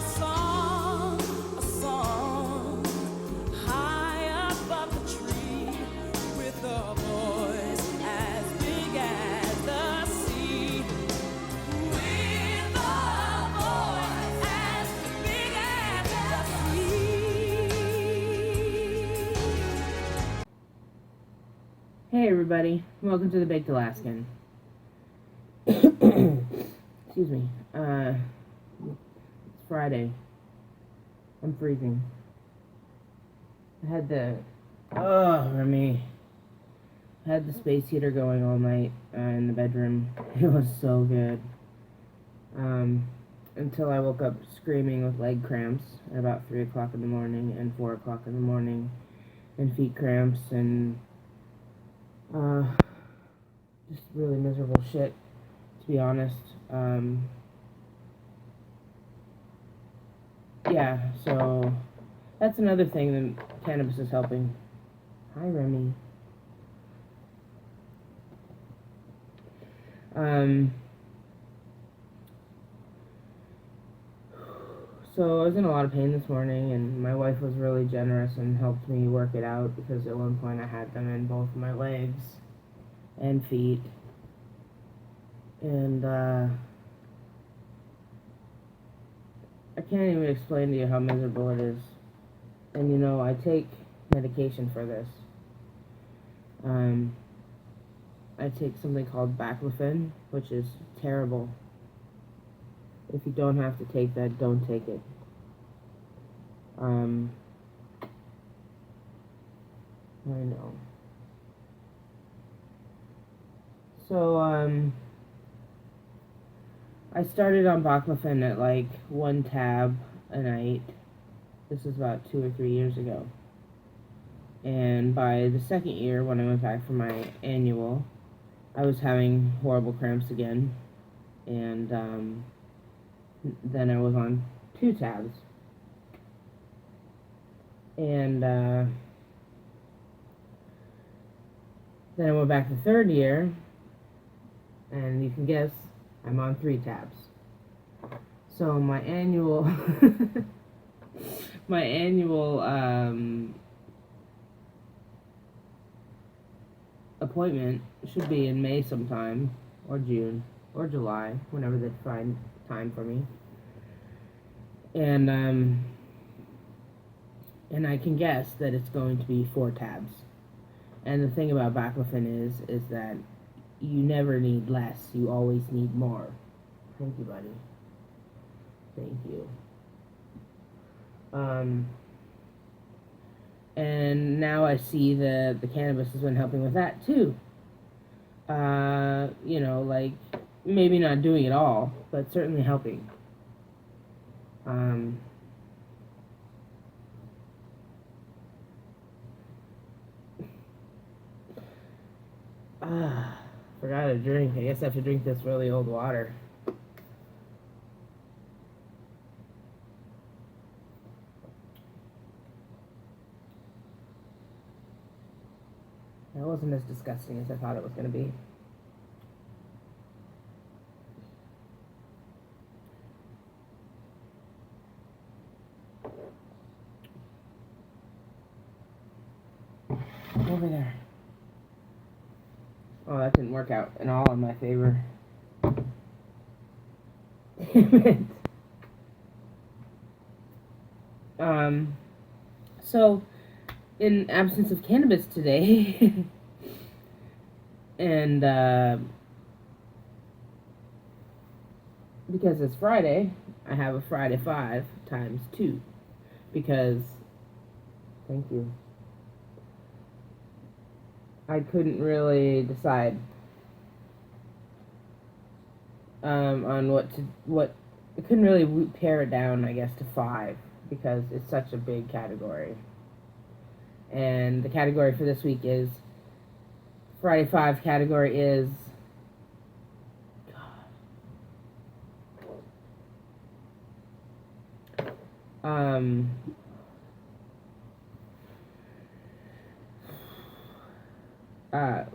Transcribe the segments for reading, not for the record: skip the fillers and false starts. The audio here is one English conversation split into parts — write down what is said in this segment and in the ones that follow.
a song high above the tree with a voice as big as the sea. With a voice as big as the sea. Hey everybody, welcome to the Baked Alaskan. Excuse me. It's Friday. I'm freezing. I had the space heater going all night in the bedroom. It was so good. Until I woke up screaming with leg cramps at about 3 o'clock in the morning and 4 o'clock in the morning, and feet cramps and just really miserable shit, to be honest. Yeah, so that's another thing that cannabis is helping. Hi, Remy. So I was in a lot of pain this morning, and my wife was really generous and helped me work it out, because at one point I had them in both my legs and feet. And I can't even explain to you how miserable it is. And you know, I take medication for this. I take something called baclofen, which is terrible. If you don't have to take that, don't take it. I know. So, I started on baclofen at like 1 tab a night. This is about 2 or 3 years ago. And by the second year, when I went back for my annual, I was having horrible cramps again. And then I was on 2 tabs. And then I went back the third year, and you can guess, I'm on 3 tabs. So my annual appointment should be in May sometime, or June, or July, whenever they find time for me. And I can guess that it's going to be 4 tabs. And the thing about baclofen is that you never need less, you always need more. Thank you, buddy. Thank you. And now I see that the cannabis has been helping with that too. You know, like, maybe not doing it all, but certainly helping. Forgot to drink. I guess I have to drink this really old water. That wasn't as disgusting as I thought it was going to be. Over there. Oh, that didn't work out at all in my favor. Damn it. So, in absence of cannabis today, and because it's Friday, I have a Friday 5 times 2, because, thank you, I couldn't really decide on what I couldn't really pare it down, I guess, to 5, because it's such a big category. And the category for this week is, Friday 5 category is,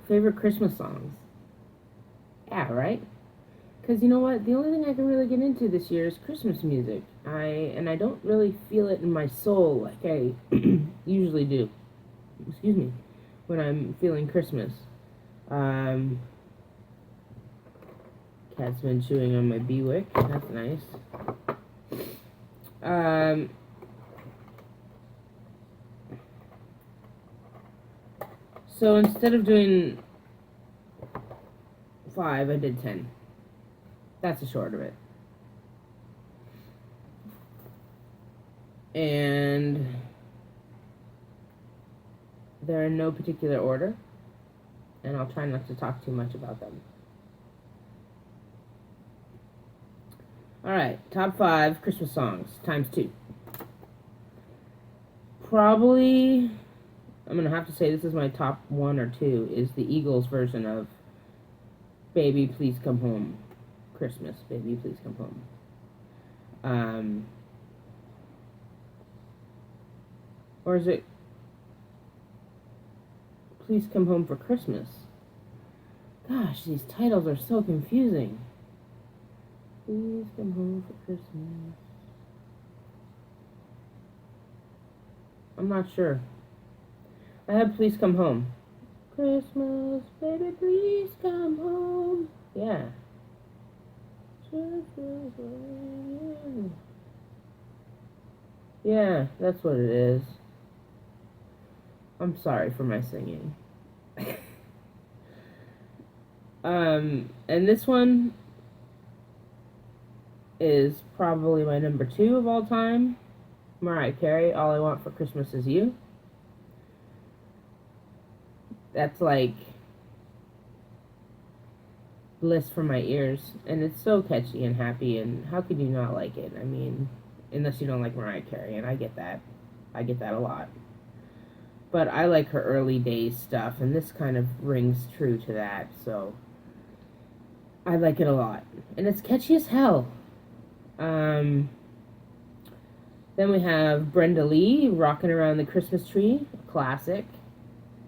favorite Christmas songs. Yeah, right? Because you know what? The only thing I can really get into this year is Christmas music. I don't really feel it in my soul like I usually do. Excuse me. When I'm feeling Christmas. Cat's been chewing on my Bewick. That's nice. So instead of doing 5, I did 10. That's the short of it. And they're in no particular order. And I'll try not to talk too much about them. Alright, top 5 Christmas songs, times 2. Probably, I'm going to have to say this is my top 1 or 2, is the Eagles version of Baby Please Come Home. Christmas, Baby Please Come Home. Or is it Please Come Home for Christmas? Gosh, these titles are so confusing. Please come home for Christmas. I'm not sure. I have Please Come Home. Christmas, baby, please come home. Yeah. Yeah, that's what it is. I'm sorry for my singing. And this one is probably my number 2 of all time. Mariah Carey, All I Want for Christmas Is You. That's like bliss for my ears, and it's so catchy and happy, and how could you not like it? I mean, unless you don't like Mariah Carey, and I get that a lot. But I like her early days stuff, and this kind of rings true to that, so I like it a lot. And it's catchy as hell. Then we have Brenda Lee, Rockin' Around the Christmas Tree, a classic.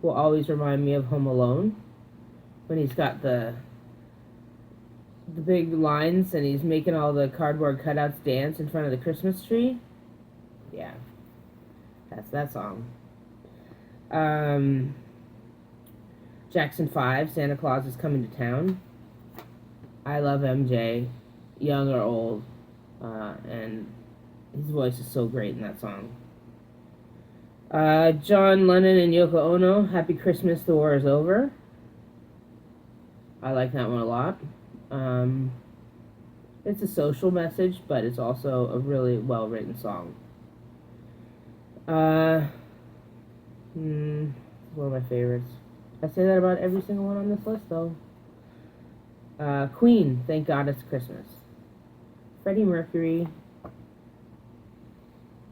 Will always remind me of Home Alone, when he's got the big lines and he's making all the cardboard cutouts dance in front of the Christmas tree. Yeah, that's that song. Jackson 5, Santa Claus Is Coming to Town. I love MJ, young or old, and his voice is so great in that song. John Lennon and Yoko Ono, Happy Christmas, the War is Over. I like that one a lot. It's a social message, but it's also a really well-written song. One of my favorites. I say that about every single one on this list, though. Queen, Thank God It's Christmas. Freddie Mercury.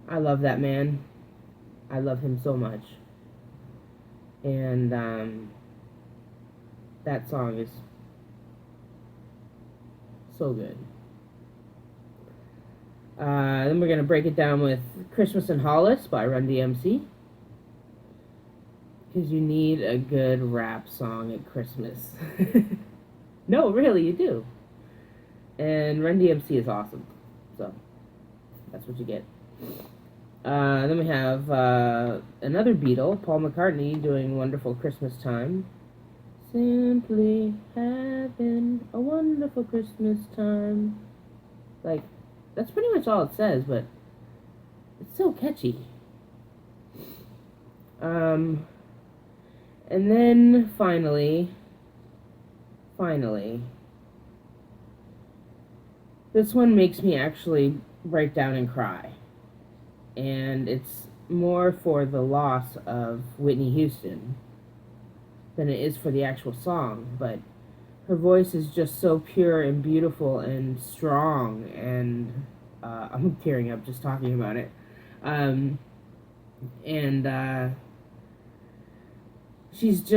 I love that man. I love him so much. And that song is so good. Then we're going to break it down with Christmas in Hollis by Run DMC. Because you need a good rap song at Christmas. No, really, you do. And Run DMC is awesome. So, that's what you get. Then we have another Beatle, Paul McCartney, doing Wonderful Christmas Time. Simply having a wonderful Christmas time. Like, that's pretty much all it says, but it's so catchy. And then finally, this one makes me actually break down and cry. And it's more for the loss of Whitney Houston than it is for the actual song, but her voice is just so pure and beautiful and strong, and I'm tearing up just talking about it. She's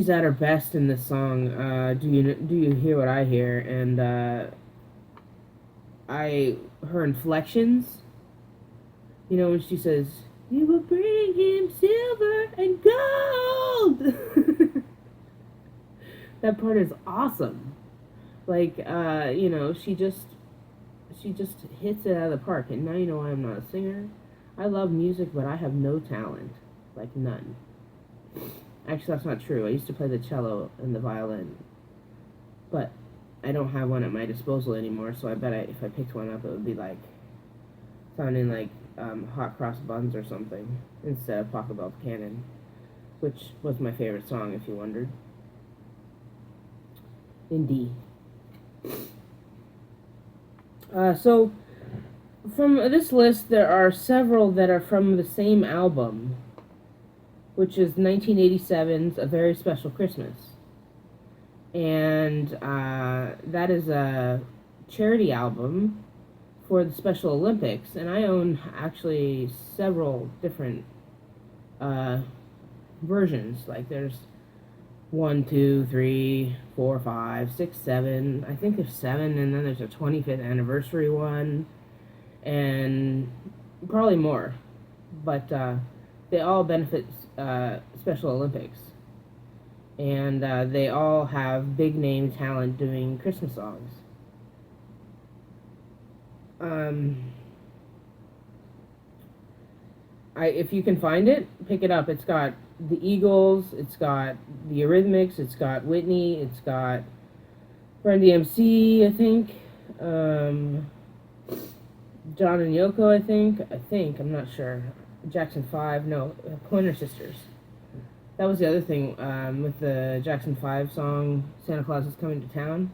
at her best in this song. Do you hear what I hear? And her inflections. You know, when she says, "You will bring him silver and gold." That part is awesome. Like, she just hits it out of the park. And now you know I'm not a singer. I love music, but I have no talent. Like, none. Actually, that's not true. I used to play the cello and the violin. But I don't have one at my disposal anymore, so I bet if I picked one up, it would be like sounding like Hot Cross Buns or something instead of Pachelbel Cannon, which was my favorite song, if you wondered. Indeed. So, from this list, there are several that are from the same album, which is 1987's A Very Special Christmas. And that is a charity album for the Special Olympics. And I own actually several different versions. Like there's 1, 2, 3, 4, 5, 6, 7. I think there's 7, and then there's a 25th anniversary one, and probably more. But they all benefit Special Olympics. And they all have big name talent doing Christmas songs. If you can find it, pick it up. It's got the Eagles, it's got the Eurythmics, it's got Whitney, it's got Run DMC, I think. John and Yoko, I think, I'm not sure. Jackson 5, no, Pointer Sisters. That was the other thing with the Jackson 5 song, Santa Claus is Coming to Town.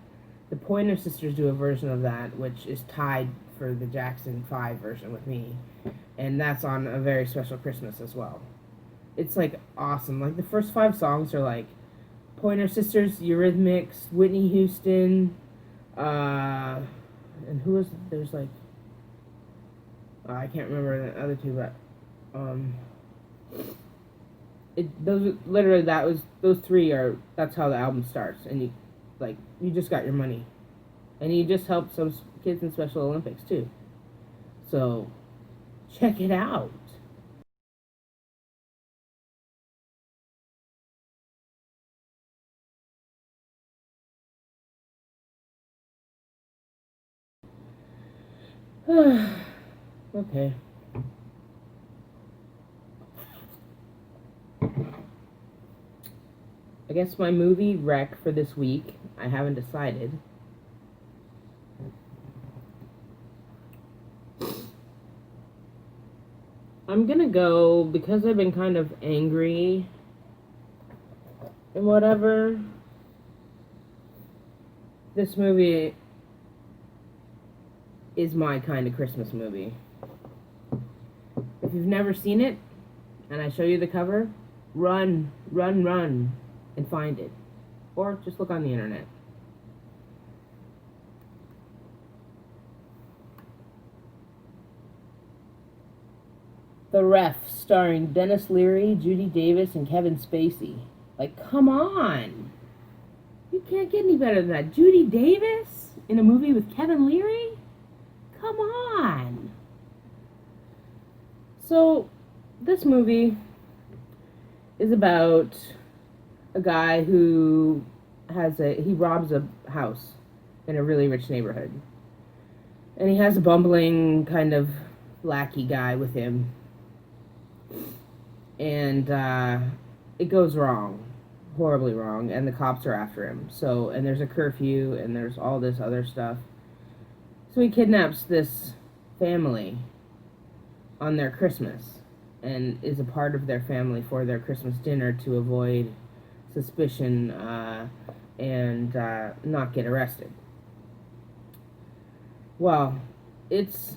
The Pointer Sisters do a version of that, which is tied for the Jackson 5 version with me. And that's on A Very Special Christmas as well. It's, like, awesome. Like, the first 5 songs are, like, Pointer Sisters, Eurythmics, Whitney Houston, and who was, there's, like, I can't remember the other two, but, those 3 are, that's how the album starts, and you just got your money. And you just helped some kids in Special Olympics, too. So, check it out. Okay. I guess my movie rec for this week, I haven't decided. I'm gonna go, because I've been kind of angry and whatever, this movie is my kind of Christmas movie. If you've never seen it, and I show you the cover, run, and find it. Or just look on the internet. The Ref, starring Dennis Leary, Judy Davis, and Kevin Spacey. Like, come on! You can't get any better than that. Judy Davis in a movie with Kevin Leary? Come on! So, this movie is about a guy who he robs a house in a really rich neighborhood. And he has a bumbling kind of lackey guy with him. And it goes wrong, horribly wrong, and the cops are after him. So, and there's a curfew, and there's all this other stuff. So he kidnaps this family on their Christmas, and is a part of their family for their Christmas dinner to avoid suspicion and not get arrested. Well, it's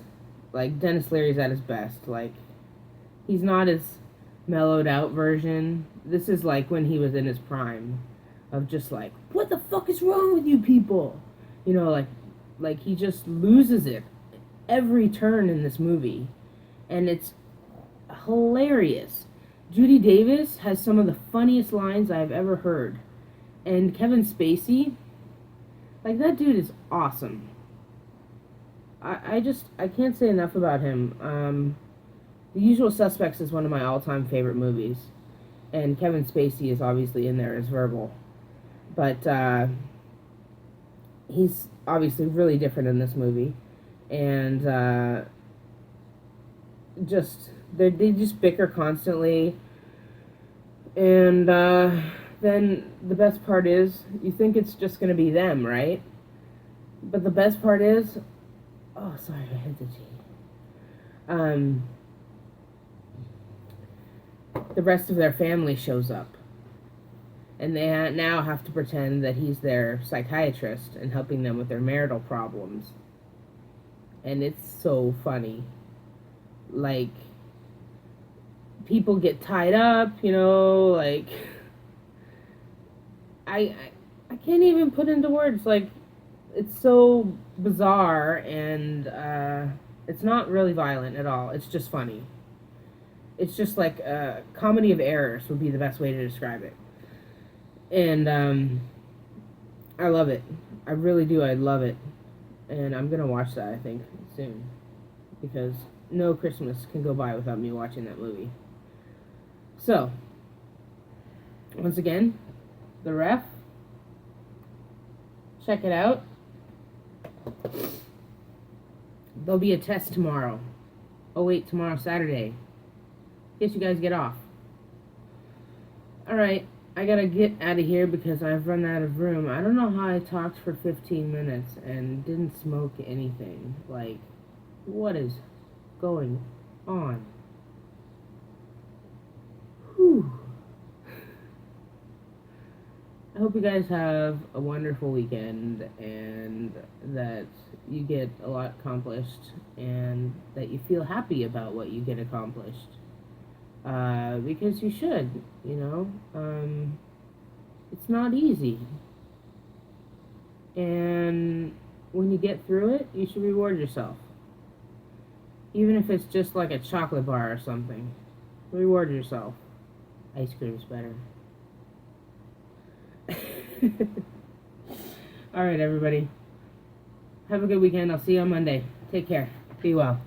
like Dennis Leary's at his best. Like, he's not his mellowed out version. This is like when he was in his prime of just like, what the fuck is wrong with you people? You know, like he just loses it every turn in this movie. And it's hilarious. Judy Davis has some of the funniest lines I've ever heard. And Kevin Spacey, like, that dude is awesome. I can't say enough about him. The Usual Suspects is one of my all-time favorite movies. And Kevin Spacey is obviously in there as Verbal. But he's obviously really different in this movie, and they just bicker constantly, and then the best part is you think it's just gonna be them, right? But the best part is, oh, sorry, I hit the G. The rest of their family shows up, and they now have to pretend that he's their psychiatrist and helping them with their marital problems. And it's so funny. Like, people get tied up, like, I can't even put into words, like, it's so bizarre, and it's not really violent at all. It's just funny. It's just like a comedy of errors would be the best way to describe it. And I love it. I really do. I love it. And I'm going to watch that, I think, soon. Because no Christmas can go by without me watching that movie. So, once again, The Ref. Check it out. There'll be a test tomorrow. Oh, wait, tomorrow's Saturday. Guess you guys get off. Alright, I gotta get out of here because I've run out of room. I don't know how I talked for 15 minutes and didn't smoke anything. Like, what is going on? Whew. I hope you guys have a wonderful weekend and that you get a lot accomplished and that you feel happy about what you get accomplished. Because you should, it's not easy. And when you get through it, you should reward yourself. Even if it's just like a chocolate bar or something. Reward yourself. Ice cream's better. Alright, everybody. Have a good weekend. I'll see you on Monday. Take care. Be well.